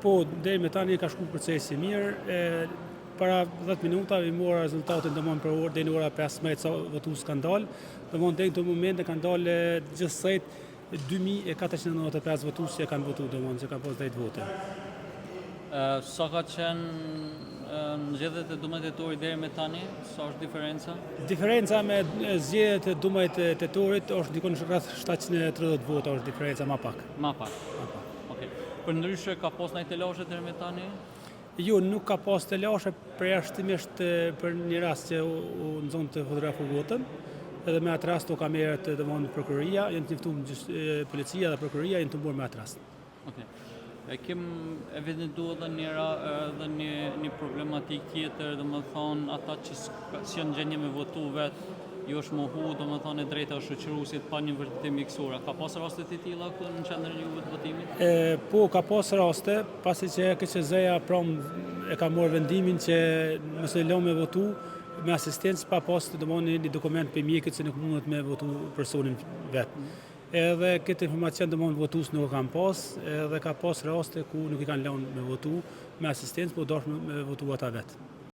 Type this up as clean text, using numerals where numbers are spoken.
Po, deri me tani ka shku procesi mirë. Para 10 minuta i mora rezultatin për orë deri në ora 15 sa votues kanë dalë. Deri në këtë moment kanë dalë gjithsej 2495 votues që kanë votuar, që kanë pas drejt vote. Sa ka qenë zgjedhjet e Dumës Tetorit deri me tani? Sa është diferenca? Diferenca me zgjedhjet e Dumës Tetorit është dikon rreth 730 vota, është diferenca më pak. Ma pak. Okej. Përndryshe ka pas ndonjë telashe deri me tani? Jo, nuk ka pas telashe, përjashtimisht për një rast që u nxon të fotografu votën. Edhe me atë rast u ka merret prokuroria, janë të njoftuar policia dhe prokuroria janë të bërë me atë rast. Okej. Kem evidentuar edhe një problematik tjetër, domethënë ata që janë gjendje me votu vetë, ju është mohu, domethënë e drejta e shoqëruesit pa një vërtetim mjekësore. Ka pas raste të tilla këtu në qendrën juve të votimit? Po, ka pas raste, pasi që KQZ-ja e ka marrë vendimin që mos e lë me votu me asistencë pa pas një dokument për mjekët se nuk mundet me votu personin vetë. Edhe këtë informacion votues nuk e kanë pas, edhe ka pas raste ku nuk i kanë lënë me votu me asistencë, po dashur me votu ata vetë.